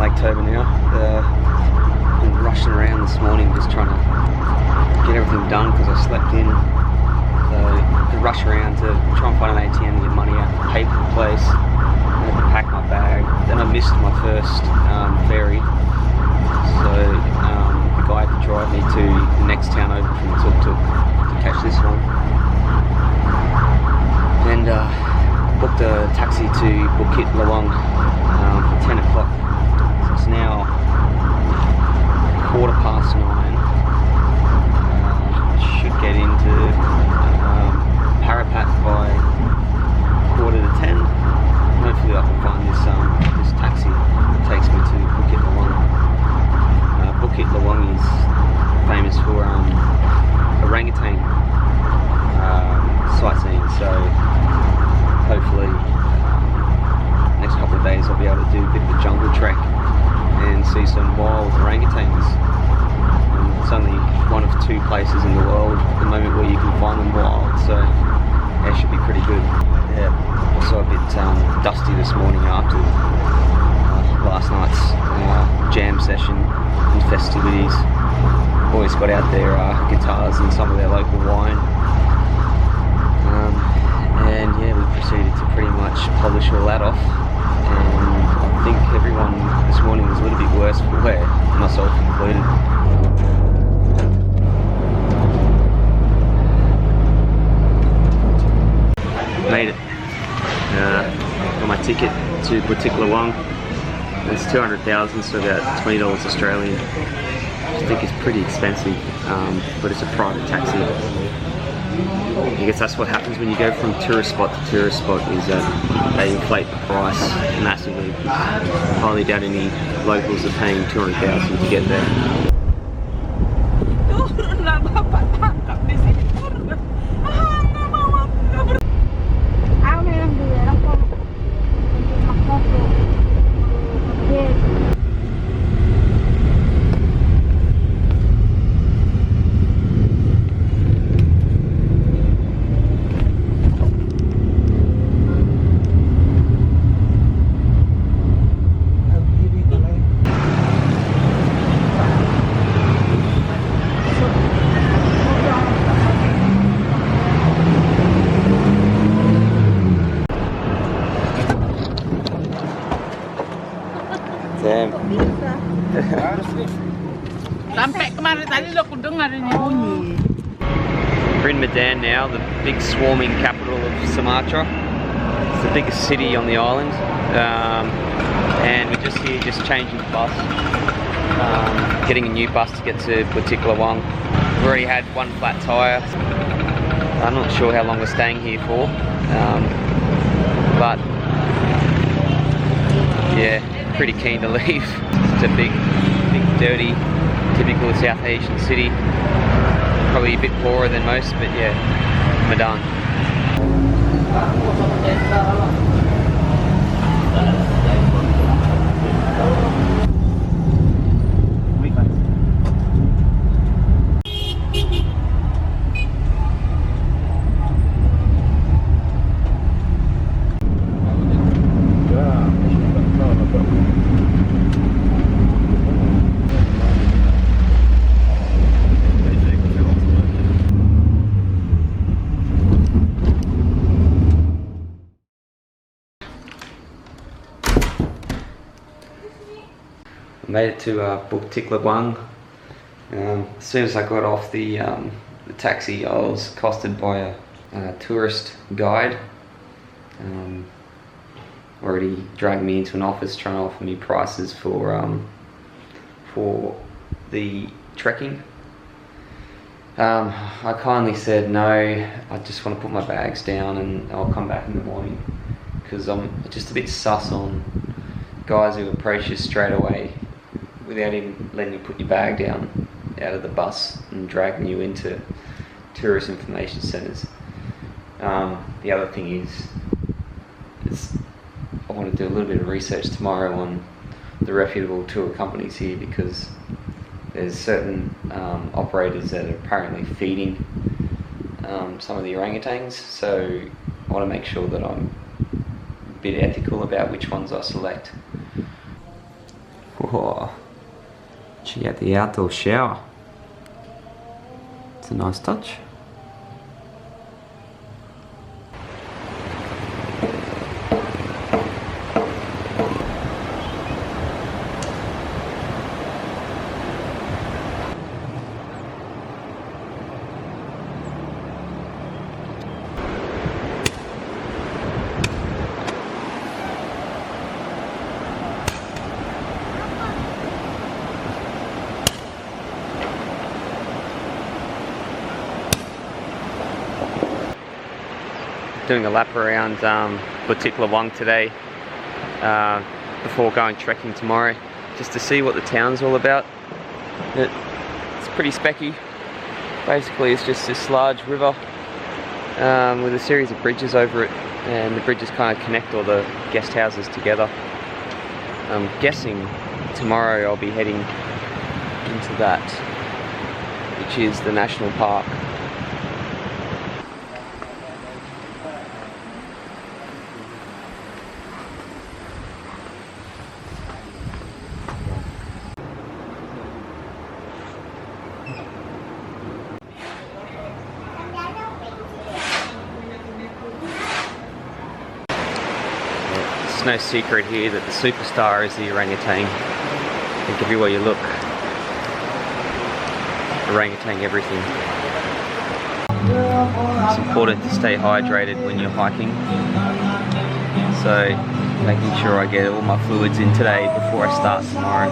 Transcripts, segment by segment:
Lake Toba now. Been rushing around this morning just trying to get everything done because I slept in. So to rush around to try and find an ATM and get money out, pay for the place. I had to pack my bag. Then I missed my first ferry. So the guy had to drive me to the next town over from Tuk-Tuk to catch this one. And booked a taxi to Bukit, Lawang for 10 o'clock. So it's now 9:15. Should get into Parapat by 9:45. Hopefully I can find this taxi that takes me to Bukit Lawang. Bukit Lawang is famous for orangutan sightseeing, so hopefully next couple of days I'll be able to do a bit of a jungle trek and see some wild orangutans. It's only one of 2 places in the world at the moment where you can find them wild, so yeah, it should be pretty good. Yeah, also a bit dusty this morning after last night's jam session and festivities. Boys got out their guitars and some of their local wine. And yeah, we proceeded to pretty much polish all that off, and I think everyone this morning was a little bit worse for wear, myself included. Made it. Got my ticket to Bukit Lawang. It's 200,000, so about $20 Australian. I think it's pretty expensive, but it's a private taxi. I guess that's what happens when you go from tourist spot to tourist spot, is that they inflate the price massively. Highly doubt any locals are paying 200,000 to get there. We're in Medan now, the big swarming capital of Sumatra. It's the biggest city on the island, and we're just here, just changing the bus, getting a new bus to get to Bukit Lawang. We've already had one flat tyre. I'm not sure how long we're staying here for, but yeah, pretty keen to leave. It's a big, dirty, typical South Asian city. Probably a bit poorer than most, but yeah, Medan. Made it to Bukit Lawang. As soon as I got off the taxi, I was accosted by a tourist guide. Already dragged me into an office trying to offer me prices for the trekking. I kindly said no, I just want to put my bags down and I'll come back in the morning, because I'm just a bit sus on guys who approach you straight away without even letting you put your bag down out of the bus and dragging you into tourist information centres. The other thing is I want to do a little bit of research tomorrow on the reputable tour companies here, because there's certain operators that are apparently feeding some of the orangutans, so I want to make sure that I'm a bit ethical about which ones I select. Oh, check out the outdoor shower. It's a nice touch. Doing a lap around Bukit Lawang today before going trekking tomorrow, just to see what the town's all about. It's pretty specky. Basically it's just this large river with a series of bridges over it, and the bridges kind of connect all the guest houses together. I'm guessing tomorrow I'll be heading into that, which is the national park. It's no secret here that the superstar is the orangutan. I think everywhere you look, orangutan everything. It's important to stay hydrated when you're hiking, so making sure I get all my fluids in today before I start tomorrow.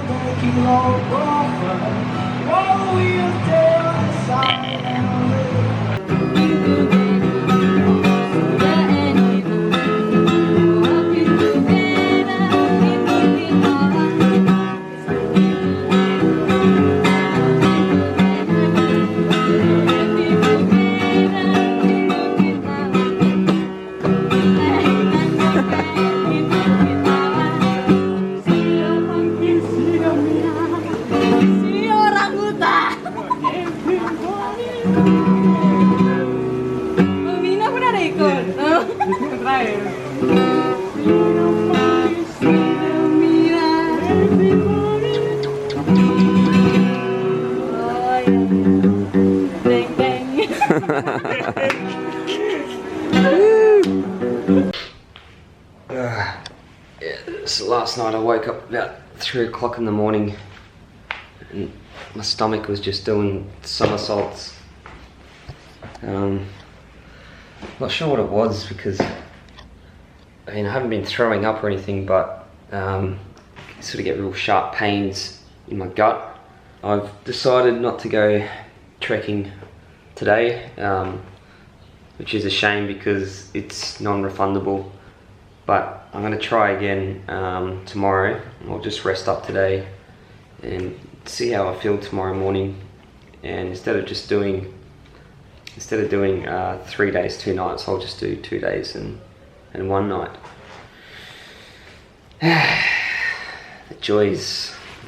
So last night I woke up about 3 o'clock in the morning and my stomach was just doing somersaults. Not sure what it was, because I mean I haven't been throwing up or anything, but I sort of get real sharp pains in my gut. I've decided not to go trekking today, which is a shame because it's non-refundable, but I'm going to try again tomorrow. I'll just rest up today and see how I feel tomorrow morning, and instead of doing 3 days 2 nights, I'll just do 2 days and 1 night. the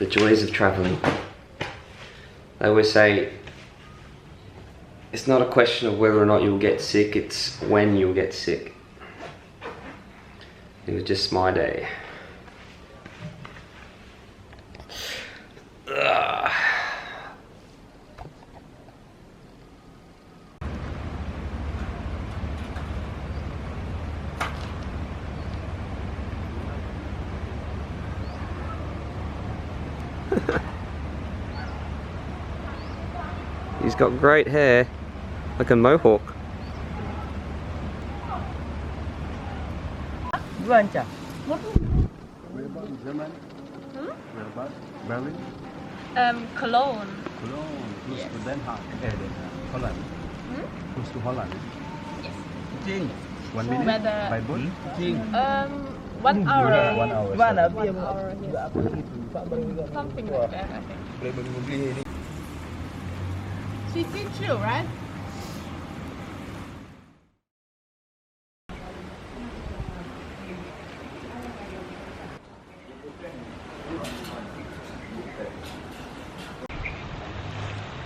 joys of traveling. They always say it's not a question of whether or not you'll get sick, it's when you'll get sick. It was just my day. Ugh. He's got great hair, like a mohawk. Whereabouts in Germany? Whereabouts? Berlin? Cologne. Cologne, close to Den Haag. Holland. Close to Holland. Yes. 1 minute Whether- by boat? 1 hour. 1 hour. 1 hour, yes. Something like that, I think. City chill, right?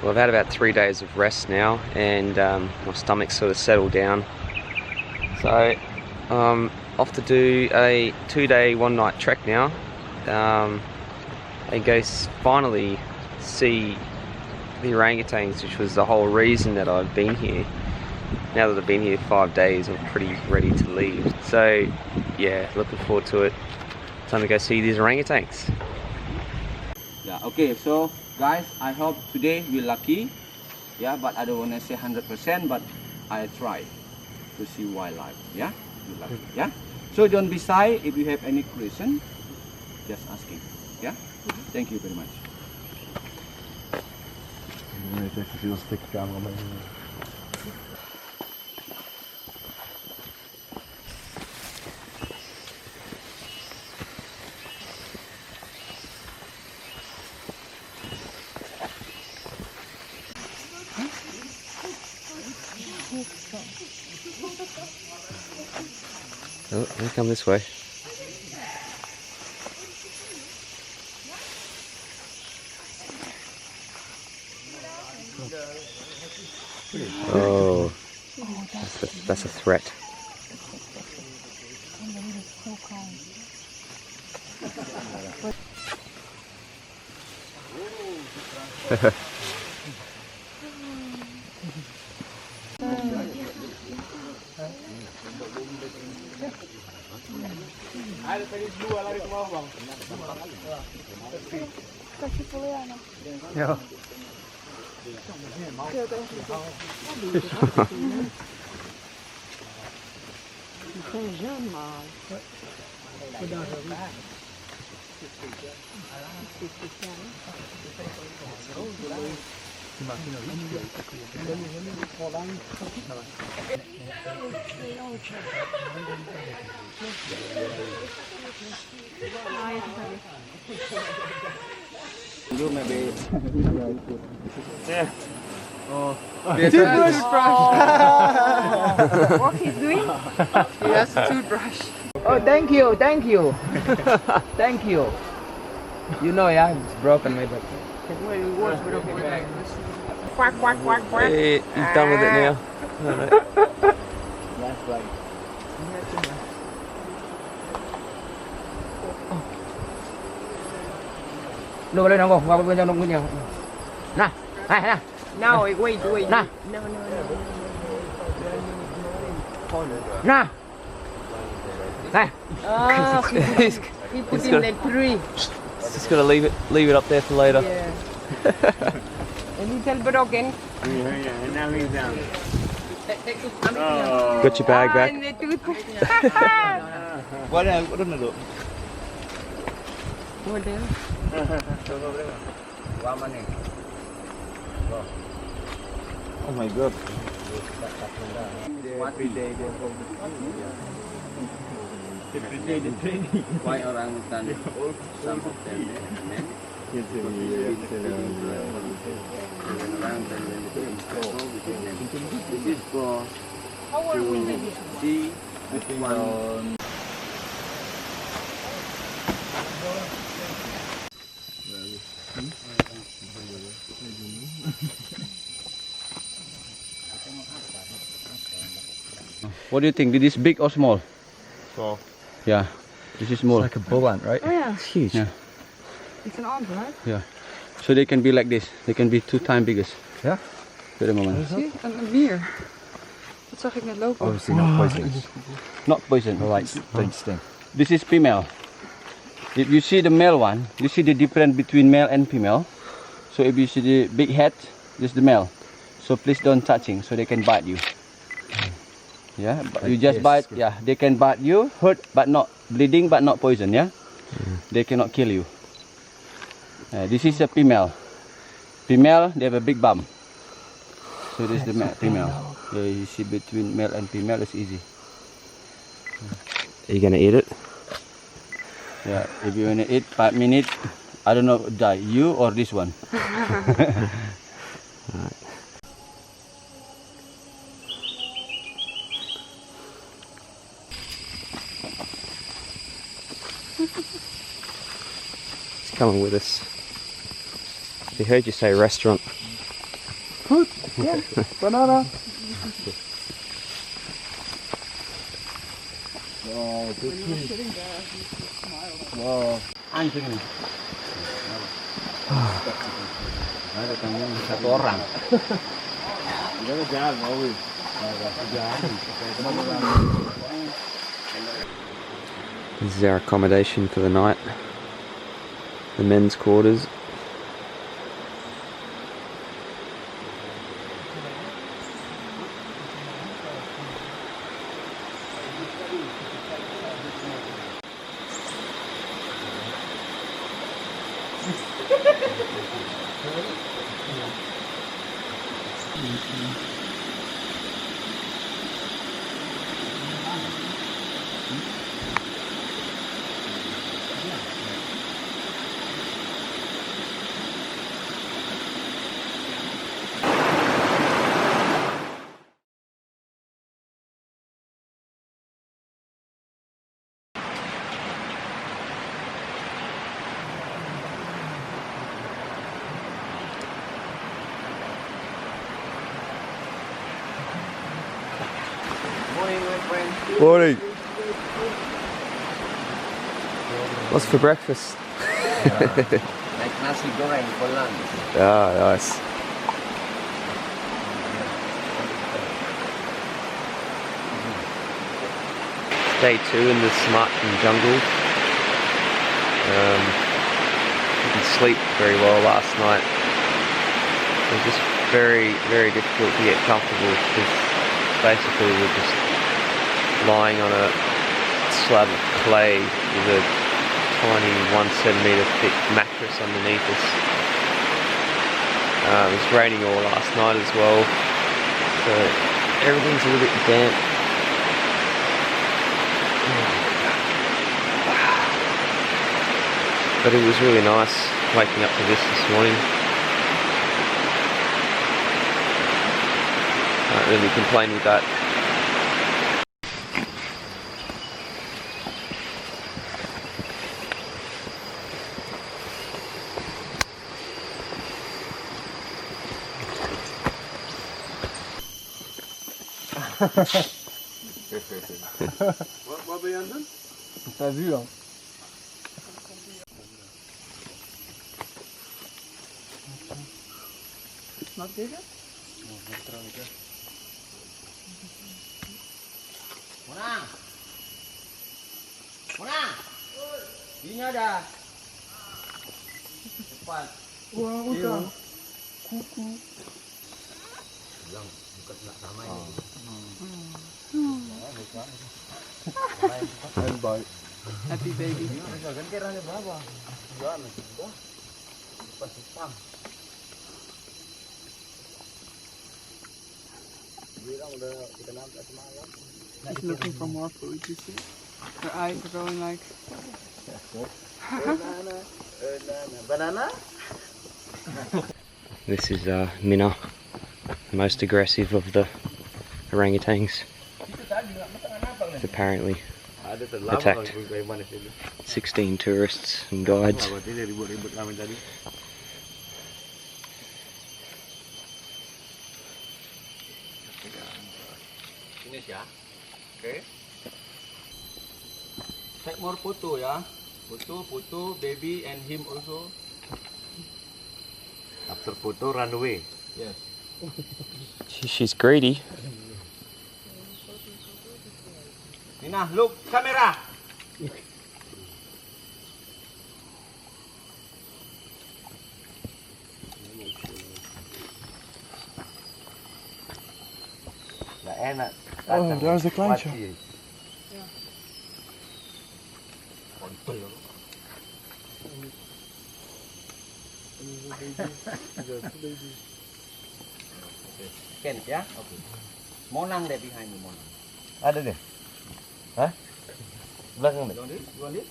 Well, I've had about 3 days of rest now, and my stomach's sort of settled down. So off to do a 2-day 1 night trek now. and go finally see the orangutans, which was the whole reason that I've been here. Now that I've been here 5 days, I'm pretty ready to leave. So yeah, looking forward to it. Time to go see these orangutans. Yeah, okay, so guys, I hope today we're lucky. Yeah, but I don't want to say 100%, but I try to see wildlife. Yeah, we're lucky. Yeah, so don't be shy. If you have any question, just asking. Yeah, thank you very much. Oh, they come this way. Oh, that's a threat. Yeah. You maybe. Yeah. Oh. Toothbrush. What he's doing? He has a toothbrush. Oh, thank you, thank you, thank you. You know, yeah, it's broken my back. Quack, quack, quack, quack. Hey, you're done with it now. Alright. That's right. Đưa vào đây nào, vào bên trong nó nhiều. Nè, nè. No, wait, wait. Nah. No. Nè. Nè. Oh, he put in the tree. Just gotta leave it up there for later. Yeah. A little broken. And now he's down. Got your bag back. And the toothbrush. What does it look? What else? Oh my god. Every day the training. Why orangutan? Some of them men. This is for to see which one. What do you think? This is big or small? Small. Yeah, this is small. It's like a bull ant, right? Oh yeah, It's huge. Yeah. it's an ant, right? Yeah. So they can be like this. They can be 2 times bigger. Yeah. At the moment. Zie, een bier. Dat zag ik net lopen. Obviously not poisonous. Not poison. Don't sting. This is female. If you see the male one, you see the difference between male and female. So if you see the big head, this is the male. So please don't touching, so they can bite you. Yeah, but you just bite. Yeah, they can bite you, hurt but not bleeding, but not poison. Yeah, they cannot kill you. This is a female. Female, they have a big bum. So this is the female. Yeah, you see between male and female, it's easy. Are you gonna eat it? Yeah, if you wanna eat 5 minutes, I don't know, die you or this one. It's coming with us. We heard you say restaurant. Yeah. Banana. Wow, good. Wow. I'm thinking. Ada tanggung satu orang. This is our accommodation for the night. The men's quarters. Morning. What's for breakfast? Like nasi goreng for lunch. Ah, nice. Day 2 in the Sumatran jungle. Didn't sleep very well last night. It was just very, very difficult to get comfortable because basically we're just lying on a slab of clay with a tiny 1 centimetre thick mattress underneath us. It was raining all last night as well, so everything's a little bit damp. But it was really nice waking up to this morning. Can't really complain with that. Wat ben je aan het doen? T'as vu hein? Not bigger? Monang. Monang. Ini ada. Cepat. Wah, udah. Kuku. Bilang bukan nak ramai ni. And bye. Happy baby. Kan kira ni berapa? Dua macam tu. Pas pam. She's looking for more food, you see? Her eyes are going like... Banana? This is Minna, the most aggressive of the orangutans. It's apparently attacked 16 tourists and guides. Finish ya. Okay. Take more photo ya. Photo, baby and him also. After photo, run away. Yes. She's greedy. Nina, look, camera. Enak. Oh, daar is een kleintje. Ken ya. Okay. Monang there behind me, Monang. Ada deh. Hah? Belakang deh. You want this?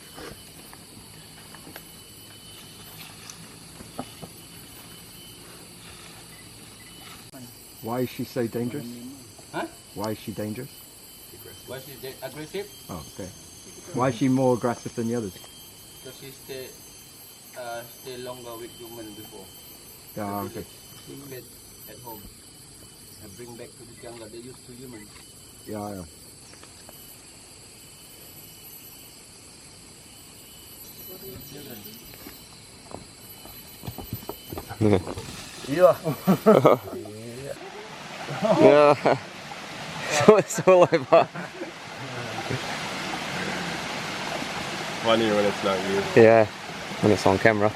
Why is she so dangerous? Huh? Why is she dangerous? Why she's aggressive? Oh, okay. Why is she more aggressive than the others? Because she stay longer with human before. Yeah, okay. She met at home and bring back to the jungle. They used to humans. Yeah, yeah. Iya. Yeah. So it's all over. Funny when it's not you. Yeah, when it's on camera.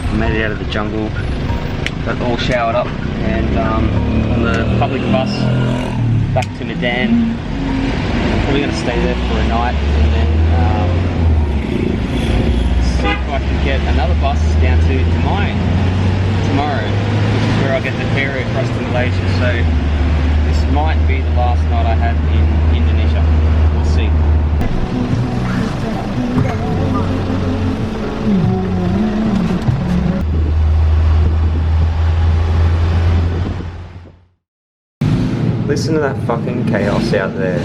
I made it out of the jungle, got all showered up, and on the public bus back to Medan. I'm probably going to stay there for a night and then see if I can get another bus down to Dumai tomorrow, which is where I get the ferry across to Malaysia. So this might be the last night I have in Indonesia. We'll see. Listen to that fucking chaos out there.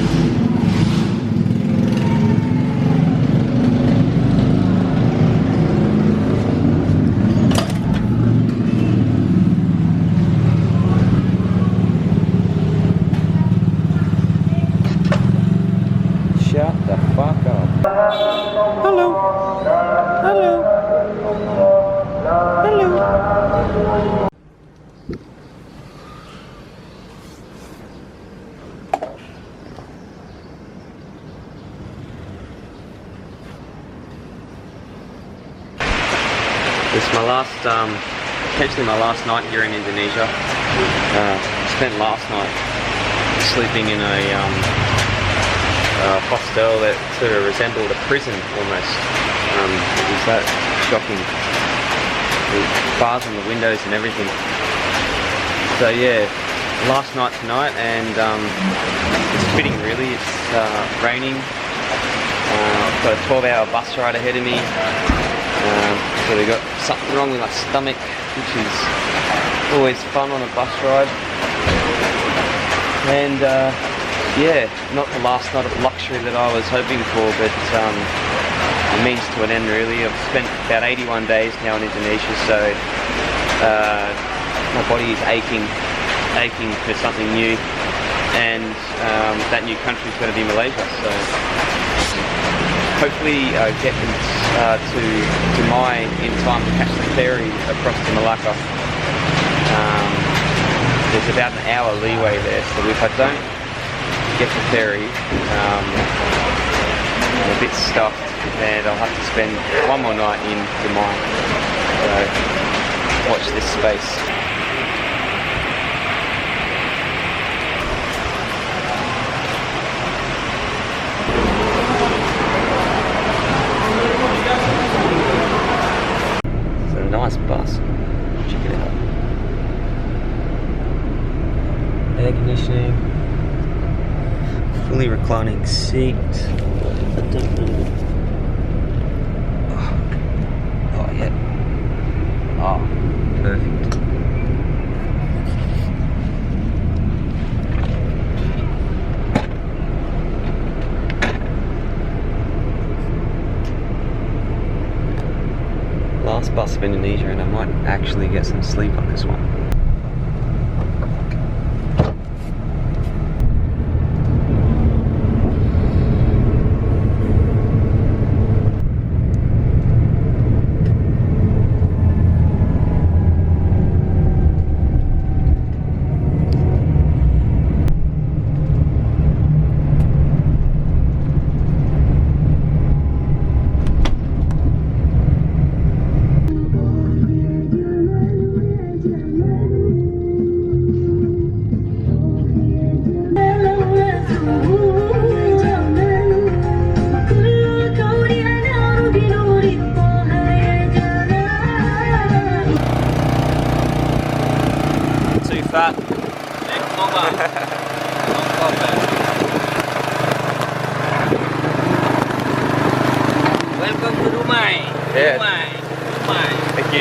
Shut the fuck up. Hello. Hello. Hello. This is my last, potentially my last night here in Indonesia. Spent last night sleeping in a hostel that sort of resembled a prison almost. It was that shocking. The bars on the windows and everything. So yeah, last night tonight, and it's fitting really. It's raining. I've got a 12-hour bus ride ahead of me. So they've got something wrong with my stomach, which is always fun on a bus ride. And yeah, not the last night of luxury that I was hoping for, but a means to an end really. I've spent about 81 days now in Indonesia, so my body is aching for something new, and that new country is going to be Malaysia. So hopefully get to Dumai in time to catch the ferry across to Malacca. There's about an hour leeway there, so if I don't get the ferry, I'm a bit stuffed, and I'll have to spend one more night in Dumai. So watch this space. Nice bus. Check it out. Air conditioning. Fully reclining seat. Oh yeah. Oh, perfect. Last bus of Indonesia, and I might actually get some sleep on this one. Fat. Welcome to Dumai. Yeah. Dumai. Thank you.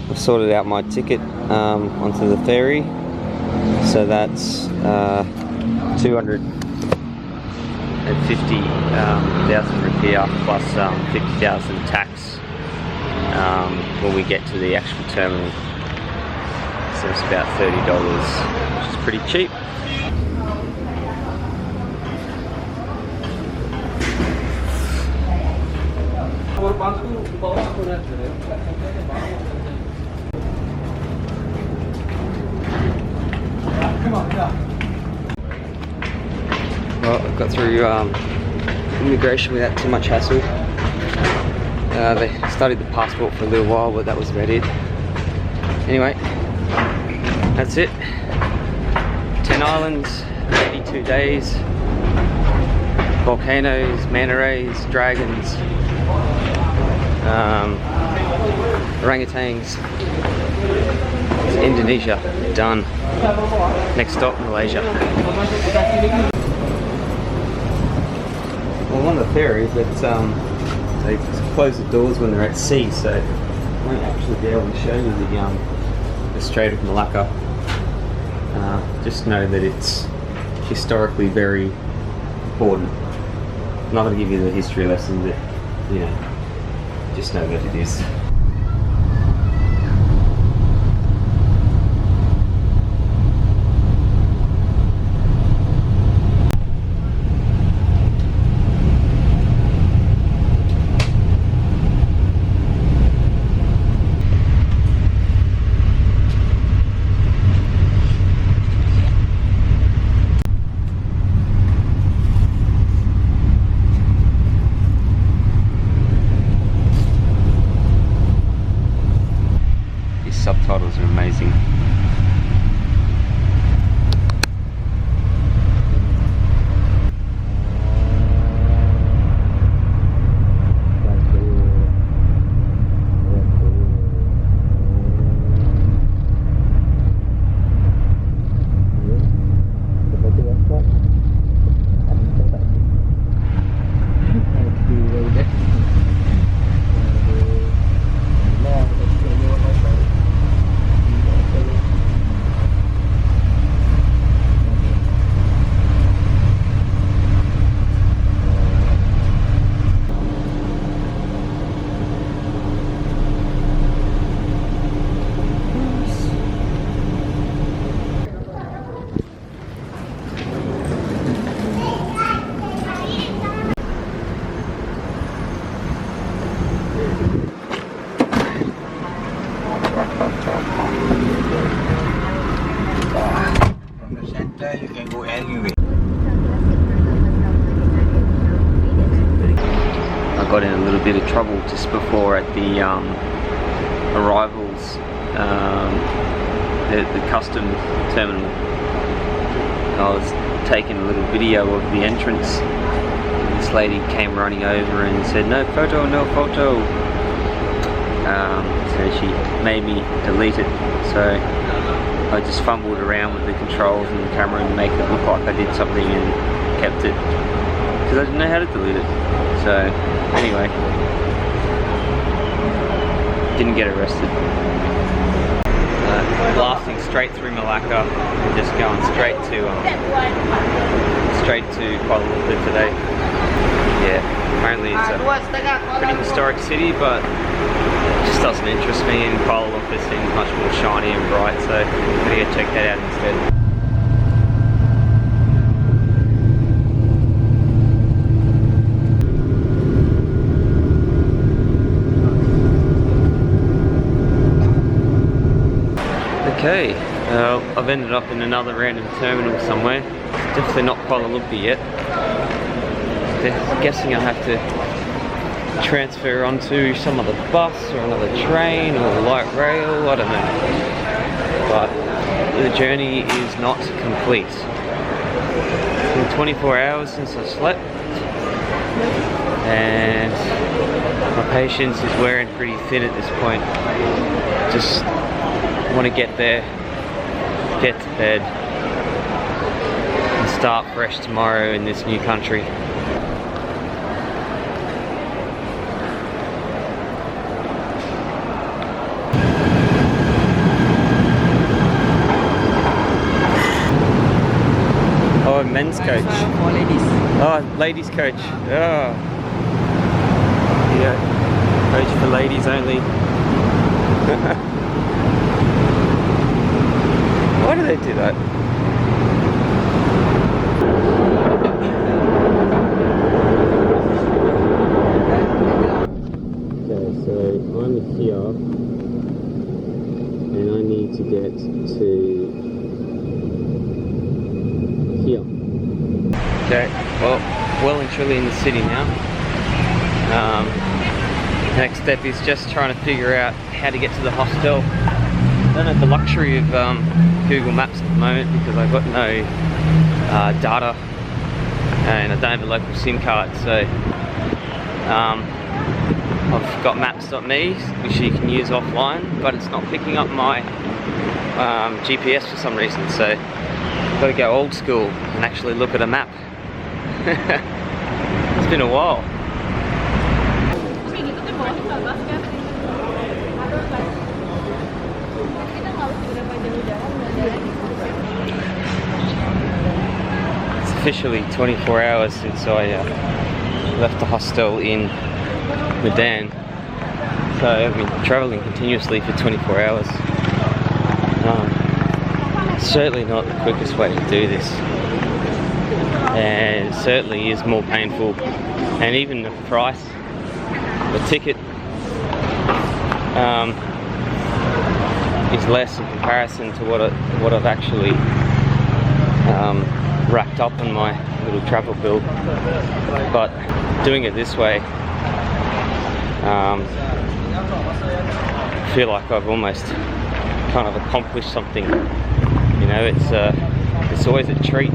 I've sorted out my ticket onto the ferry, so that's 200 at 50,000 rupiah plus 50,000 tax when we get to the actual terminal. So it's about $30, which is pretty cheap. Well, I got through immigration without too much hassle. They studied the passport for a little while, but that was about it. Anyway, that's it. 10 islands, 82 days. Volcanoes, manta rays, dragons, orangutans. It's Indonesia, done. Next stop, Malaysia. Well, one of the theories that they close the doors when they're at sea, so I won't actually be able to show you the Strait of Malacca. Just know that it's historically very important. I'm not going to give you the history lesson, but you know, just know that it is. Subtitles are amazing. You can go anywhere. I got in a little bit of trouble just before at the arrivals, the custom terminal. I was taking a little video of the entrance. And this lady came running over and said, "No photo, no photo." So she made me delete it. So I just fumbled around with the controls and the camera and make it look like I did something and kept it, because I didn't know how to delete it. So anyway, didn't get arrested. Blasting straight through Malacca and just going straight to Kuala Lumpur today. Yeah, apparently it's a pretty historic city, but it just doesn't interest me, and Kuala Lumpur seems much more shiny and bright, so I'm gonna go check that out instead. Okay, I've ended up in another random terminal somewhere. It's definitely not Kuala Lumpur yet. I'm guessing I have to transfer onto some other bus or another train or light rail, I don't know. But the journey is not complete. It's been 24 hours since I slept, and my patience is wearing pretty thin at this point. Just want to get there, get to bed, and start fresh tomorrow in this new country. Oh, a men's coach. For ladies. Oh, ladies coach. Oh. Yeah, coach for ladies only. Why do they do that? Okay, so I'm here and I need to get to here. Okay, well and truly in the city now. Next step is just trying to figure out how to get to the hostel. I don't have the luxury of Google Maps at the moment because I've got no data and I don't have a local SIM card, so I've got maps.me which you can use offline, but it's not picking up my GPS for some reason, so I've got to go old school and actually look at a map. It's been a while. It's officially 24 hours since I left the hostel in Medan, so I've been travelling continuously for 24 hours. Certainly not the quickest way to do this, and it certainly is more painful, and even the price, the ticket is less in comparison to what I've actually racked up on my little travel bill. But doing it this way, I feel like I've almost kind of accomplished something. You know, it's always a treat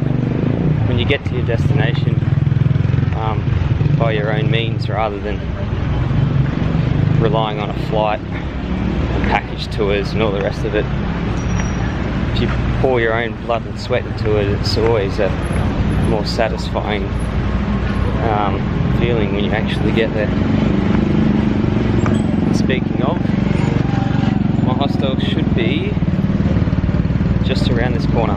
when you get to your destination by your own means rather than relying on a flight and package tours and all the rest of it. If you pour your own blood and sweat into it, it's always a more satisfying feeling when you actually get there. Speaking of, my hostel should be just around this corner.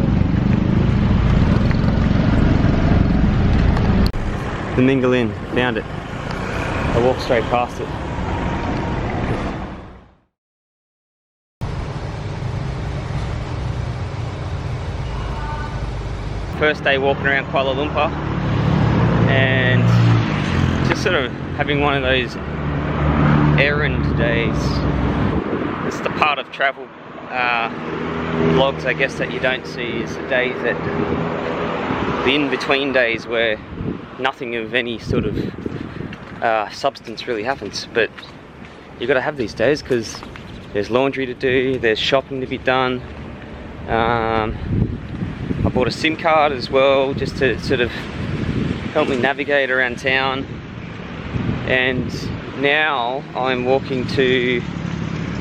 The Mingle Inn, found it. I walked straight past it. First day walking around Kuala Lumpar and just sort of having one of those errand days. It's the part of travel vlogs, I guess, that you don't see, is the days that, the in-between days where nothing of any sort of substance really happens. But you've got to have these days because there's laundry to do, there's shopping to be done. I bought a SIM card as well just to sort of help me navigate around town. And now I'm walking to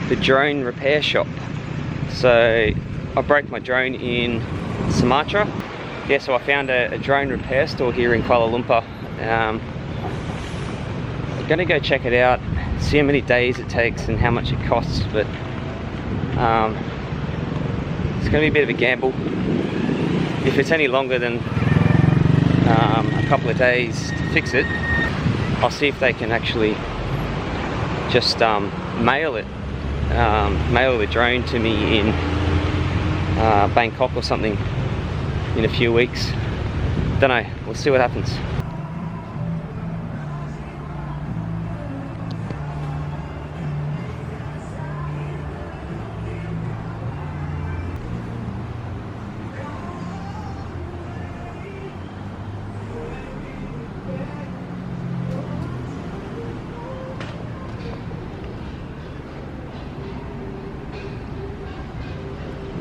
the drone repair shop. So I broke my drone in Sumatra. Yeah, so I found a drone repair store here in Kuala Lumpar. I'm gonna go check it out, see how many days it takes and how much it costs, but it's gonna be a bit of a gamble. If it's any longer than a couple of days to fix it, I'll see if they can actually just mail the drone to me in Bangkok or something in a few weeks. Don't know, we'll see what happens.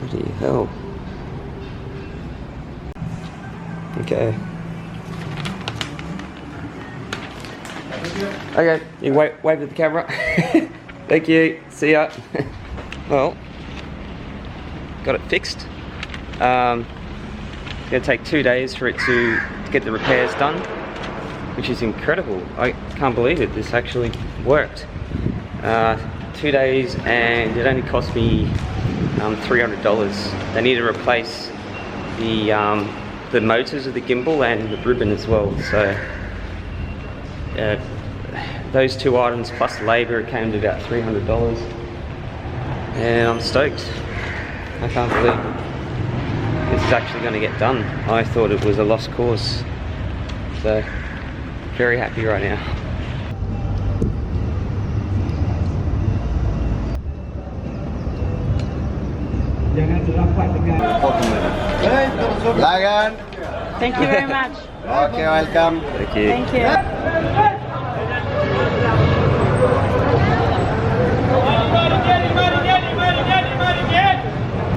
Bloody hell. Okay. Okay, you wave at the camera. Thank you. See ya. Well, got it fixed. It's gonna take 2 days for it to get the repairs done, which is incredible. I can't believe it. This actually worked. 2 days, and it only cost me $300. They need to replace the the motors of the gimbal and the ribbon as well. So those two items plus the labour, it came to about $300, and I'm stoked. I can't believe this is actually going to get done. I thought it was a lost cause, so very happy right now. Thank you very much. Okay, welcome. Thank you. Thank you.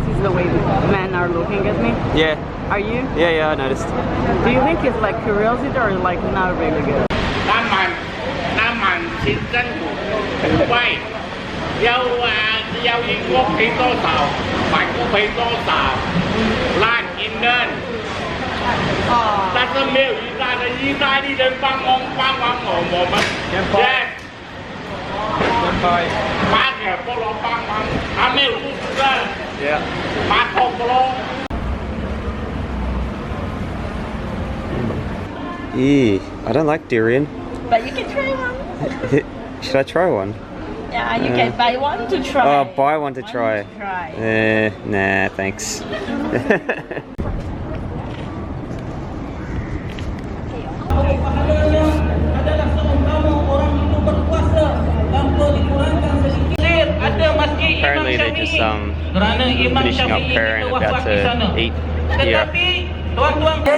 This is the way men are looking at me. Yeah, Are you? yeah, I noticed. Do you think it's like curiosity or like not really good? น้ำมันชิ้นกันไว้要英国赔多少法国赔多少烂银人但是没有意大利人帮忙我们 yes 马可波罗帮忙还没有50个 Yeah. 马可波罗 I don't like durian. But you can try one. Should I try one? Yeah, you can buy one to try. Oh, buy one to try. Nah, thanks. Apparently they're just finishing up prayer and about to eat here. يتخذونك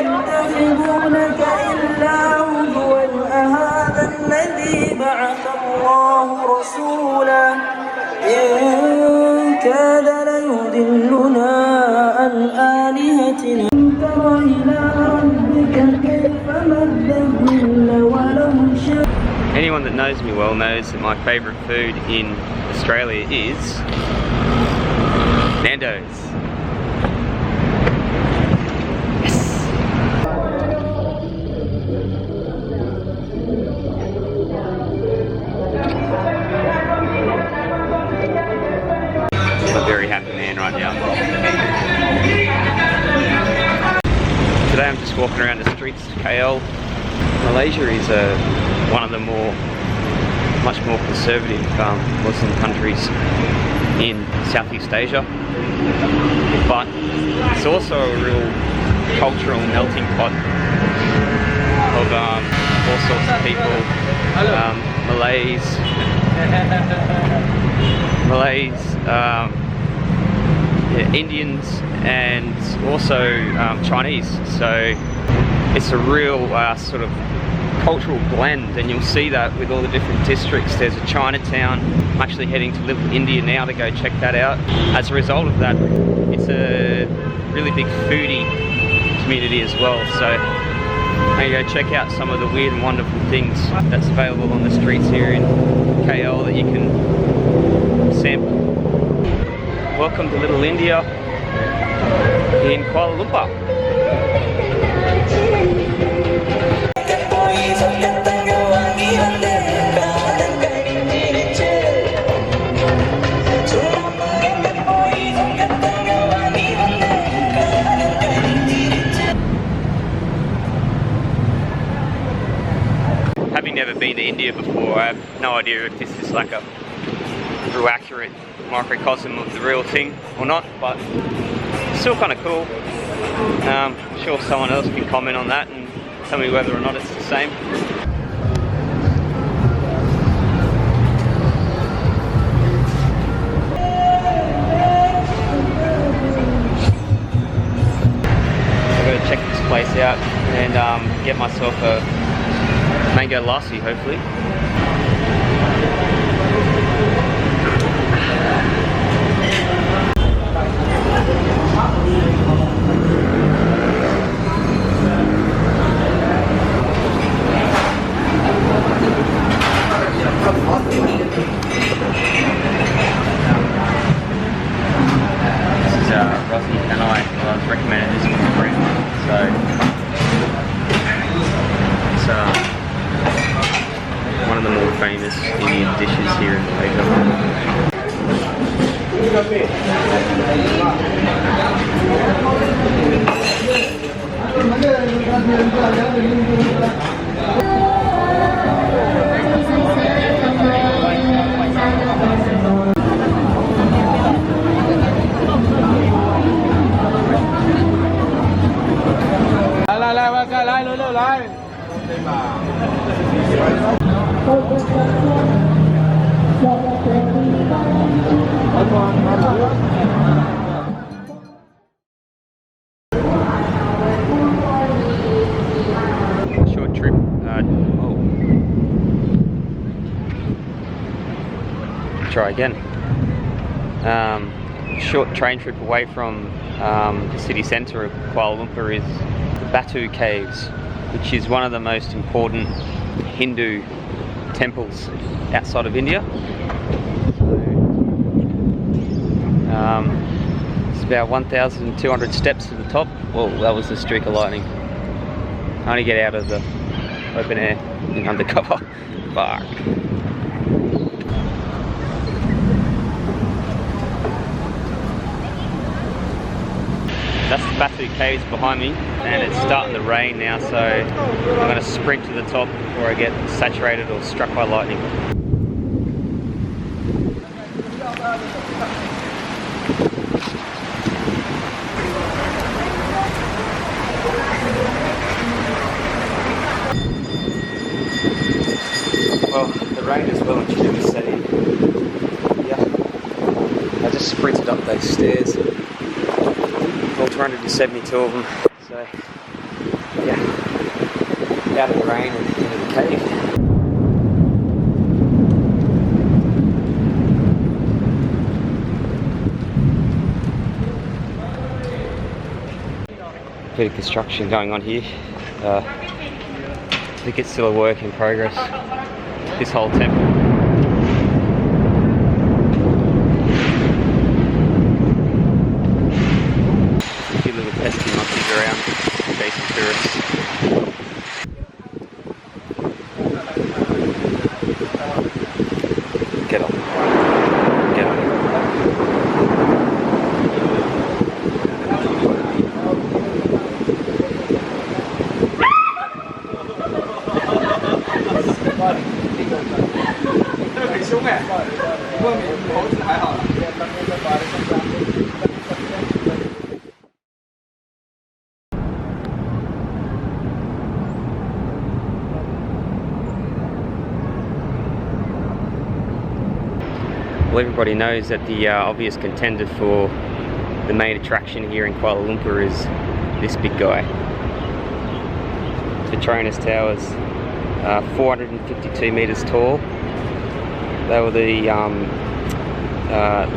إلا هزوا أهذا الذي بعث الله رسولا إن كاد ليضلنا عن آلهتنا تر إلى ربك كيف مد الظل ولو شاء. Anyone that knows me well knows that my favourite food in Australia is Nando's. I'm a very happy man right now. Today I'm just walking around the streets of KL. Malaysia is one of the much more conservative Muslim countries in Southeast Asia, but it's also a real cultural melting pot of all sorts of people. Malays, Indians, and also Chinese. So it's a real sort of cultural blend, and you'll see that with all the different districts. There's a Chinatown. I'm actually heading to Little India now to go check that out. As a result of that, it's a really big foodie community as well. So I'm going to go check out some of the weird and wonderful things that's available on the streets here in KL that you can sample. Welcome to Little India in Kuala Lumpur. Having never been to India before, I have no idea if this is like a real accurate microcosm of the real thing or not, but it's still kind of cool. I'm sure someone else can comment on that and tell me whether or not it's the same. I'm going to check this place out and get myself a mango lassi, hopefully. This is Rossi and I was recommended this from a friend, so it's one of the more famous Indian dishes here in Malaysia. Short trip. Try again. Short train trip away from the city centre of Kuala Lumpur is the Batu Caves, which is one of the most important Hindu temples outside of India. It's about 1,200 steps to the top. Well, that was the streak of lightning. I only get out of the open air in undercover. Fuck. That's the Batu Caves behind me, and it's starting to rain now, so I'm going to sprint to the top before I get saturated or struck by lightning. Well, the rain is well and truly setting. Yeah, I just sprinted up those stairs. All 272 of them. So, yeah, out of the rain and into the cave. Bit of construction going on here. I think it's still a work in progress. This whole temple. Pesky monkeys around, chasing tourists. Get up. Get up. Well, everybody knows that the obvious contender for the main attraction here in Kuala Lumpur is this big guy. Petronas Towers, 452 metres tall. They were the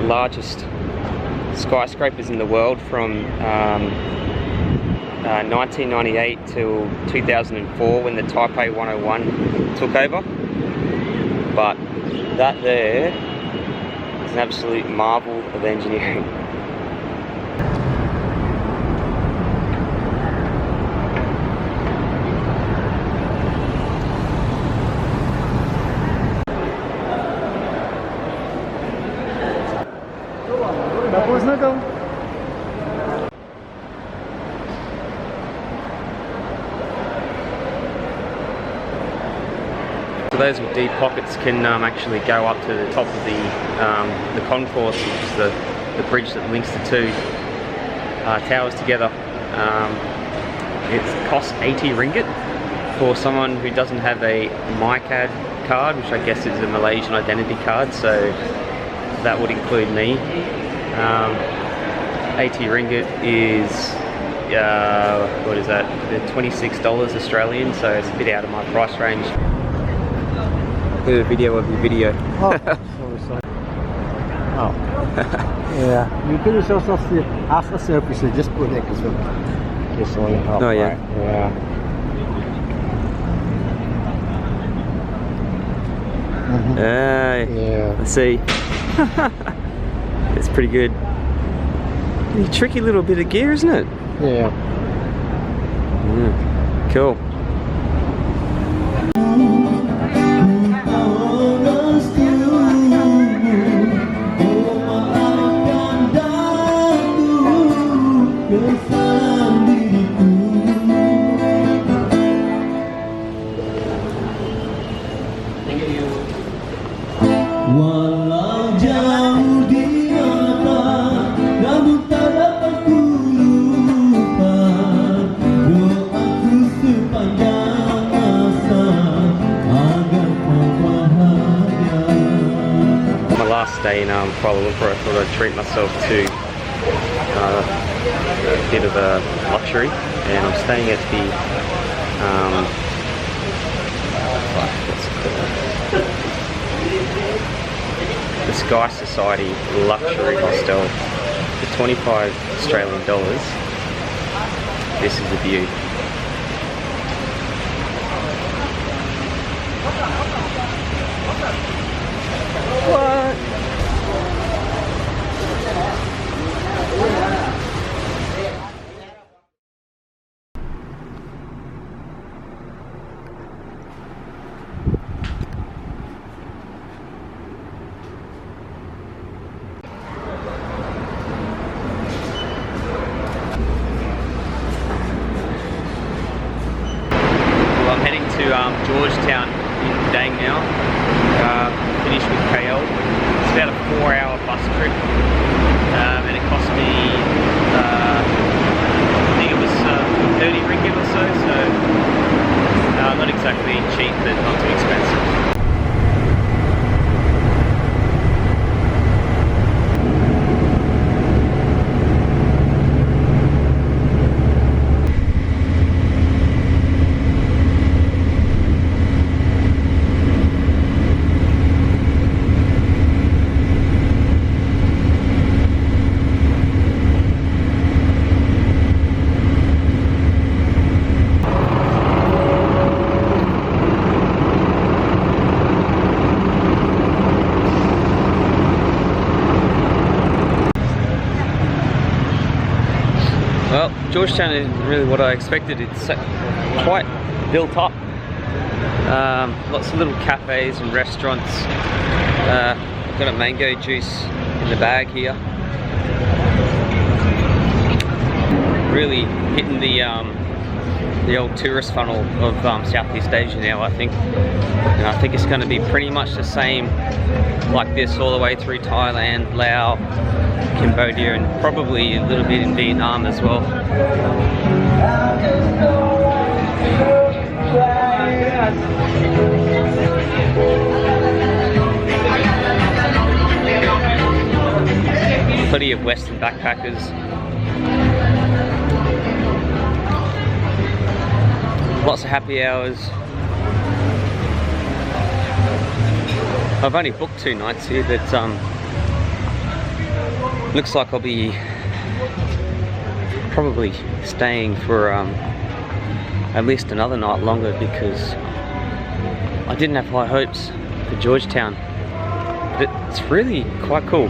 largest skyscrapers in the world from 1998 till 2004 when the Taipei 101 took over. But that there is an absolute marvel of engineering. So those with deep pockets can actually go up to the top of the concourse, which is the bridge that links the two towers together. It costs 80 ringgit for someone who doesn't have a MyCard card, which I guess is a Malaysian identity card, so that would include me. 80 ringgit is, what is that, $26 Australian, so it's a bit out of my price range. Look at a video of your video. Oh, sorry. Oh. Yeah, you can just also see after surface, so just put it because it's only half. Oh, yeah. Right. Yeah. Yeah. Let's see. It's pretty good. A tricky little bit of gear, isn't it? Yeah. Cool. Kuala Lumpur, I thought I'd treat myself to a bit of a luxury, and I'm staying at the what's it called? The Sky Society Luxury Hostel for 25 Australian dollars. This is the view. What? Well, I'm heading to Georgetown in Dang now. Finished with KL. It's about a 4-hour bus trip, and it cost me, I think it was 30 ringgit or so. So not exactly cheap, but not too expensive. Well, Georgetown is really what I expected. It's quite built up. Lots of little cafes and restaurants. I've got a mango juice in the bag here. Really hitting the old tourist funnel of Southeast Asia now, I think. And I think it's going to be pretty much the same like this all the way through Thailand, Laos, Cambodia, and probably a little bit in Vietnam as well. Plenty of Western backpackers. Lots of happy hours. I've only booked 2 nights here, but looks like I'll be probably staying for at least another night longer, because I didn't have high hopes for Georgetown, but it's really quite cool.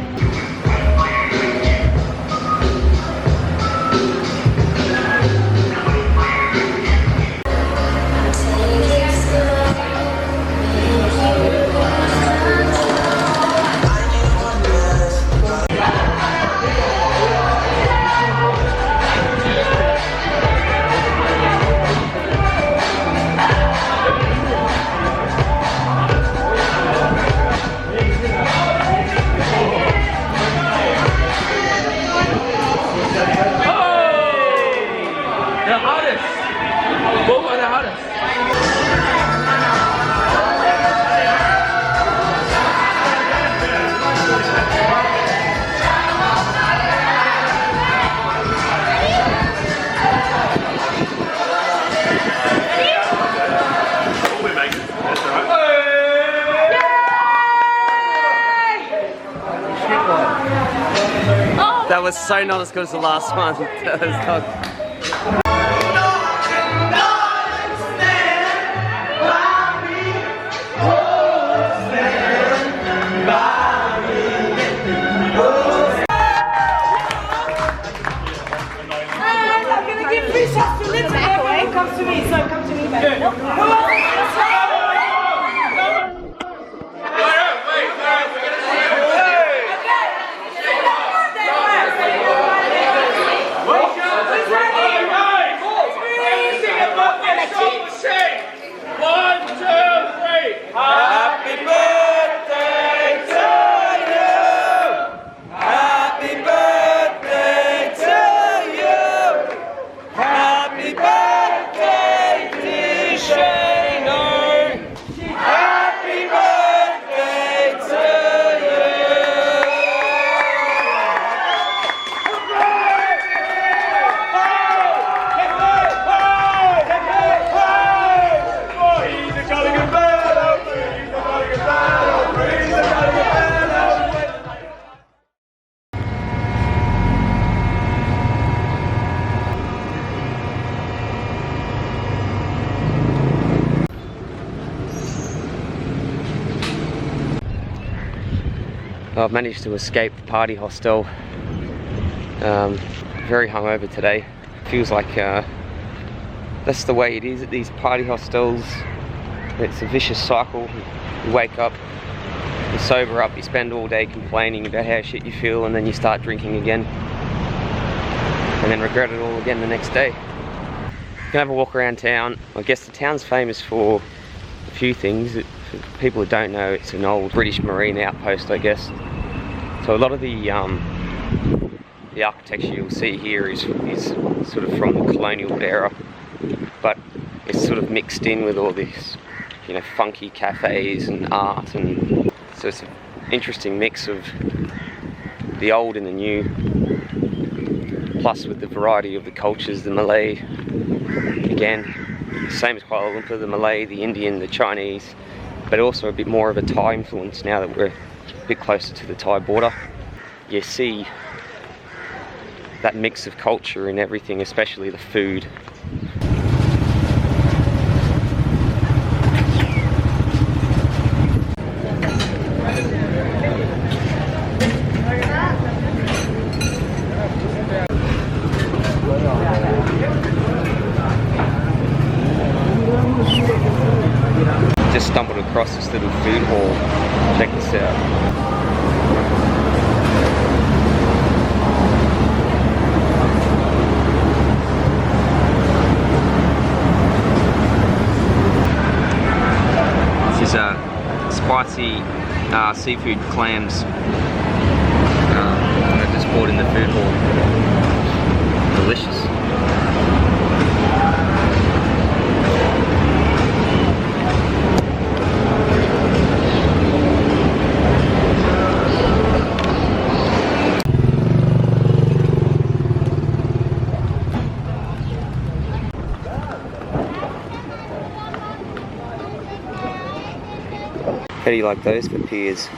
That was so not as good as the last one. That was not... I'm gonna give 3 shots to Lindsay. Everyone comes to me, so come to me back. Happy birthday, dear Shay. I've managed to escape the party hostel. Very hungover today. Feels like that's the way it is at these party hostels. It's a vicious cycle. You wake up, you sober up, you spend all day complaining about how shit you feel, and then you start drinking again, and then regret it all again the next day. You can have a walk around town. I guess the town's famous for a few things. For people who don't know, it's an old British Marine outpost, I guess. So a lot of the architecture you'll see here is sort of from the colonial era, but it's sort of mixed in with all this, you know, funky cafes and art, and so it's an interesting mix of the old and the new, plus with the variety of the cultures, the Malay, again, same as Kuala Lumpur, the Malay, the Indian, the Chinese, but also a bit more of a Thai influence now that we're a bit closer to the Thai border. You see that mix of culture in everything, especially the food. Just stumbled across this little food hall. Check this out. This is spicy seafood clams. I just bought in the food hall. Delicious. How do you like those for peas?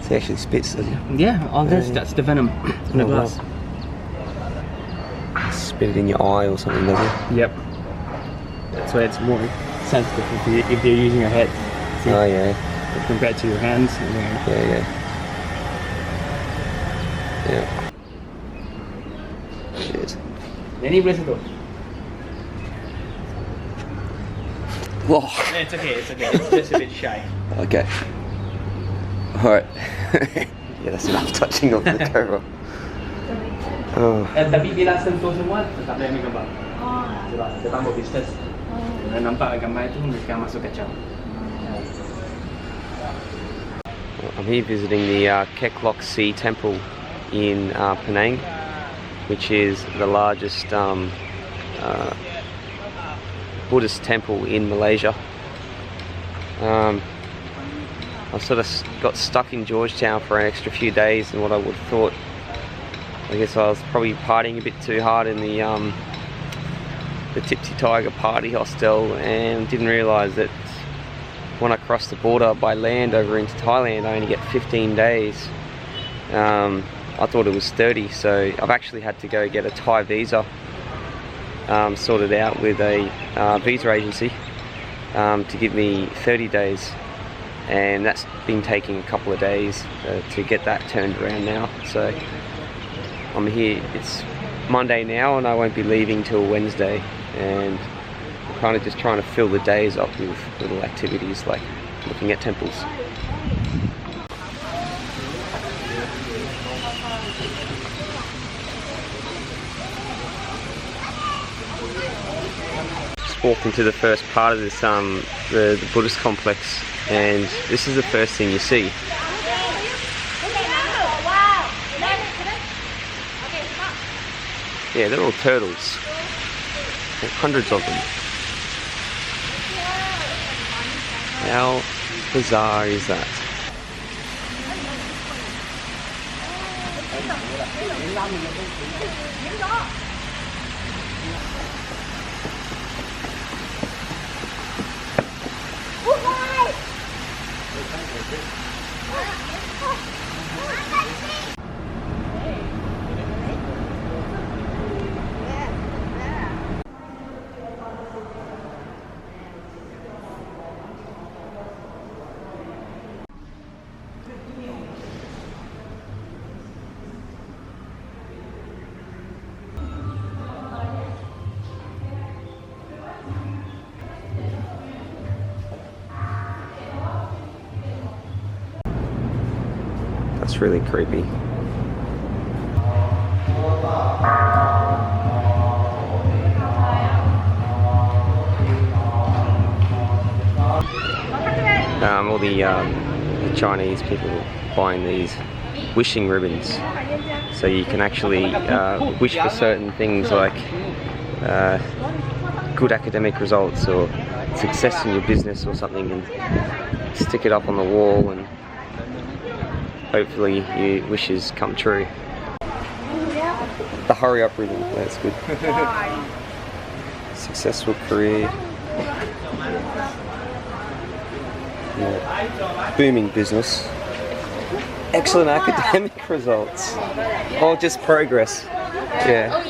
It actually spits, doesn't it? Yeah, all this, that's the venom in the glass. Spit it in your eye or something, does it? Yep. That's why it's more sensitive if you're using your head. See? Oh yeah. Compared to your hands. Yeah. Cheers. Any place to go? Whoa. It's okay, it's just a bit shy. Okay. Alright. Yeah, that's enough touching of the camera. Oh. Tapi bila sentuh semua, tak boleh ambil gambar. Sebab kita tambah business. Bila nampak gambar itu, mereka masuk kacau. I'm here visiting the Keklok Sea Temple in Penang, which is the largest Buddhist temple in Malaysia. I sort of got stuck in Georgetown for an extra few days, and what I would have thought, I guess I was probably partying a bit too hard in the Tipsy Tiger party hostel, and didn't realise that when I crossed the border by land over into Thailand, I only get 15 days. I thought it was 30, so I've actually had to go get a Thai visa sorted out with a visa agency to give me 30 days. And that's been taking a couple of days to get that turned around now. So I'm here. It's Monday now, and I won't be leaving till Wednesday, and I'm kind of just trying to fill the days up with little activities like looking at temples. Just walked into the first part of this the Buddhist complex, and this is the first thing you see. Yeah, they're all turtles. Hundreds of them. How bizarre is that? That's really creepy. All the Chinese people buying these wishing ribbons, so you can actually wish for certain things like good academic results or success in your business or something, and stick it up on the wall, and hopefully your wishes come true. The hurry up ribbon, that's good. Successful career. Yeah. Booming business. Excellent academic results. Or just progress. Yeah.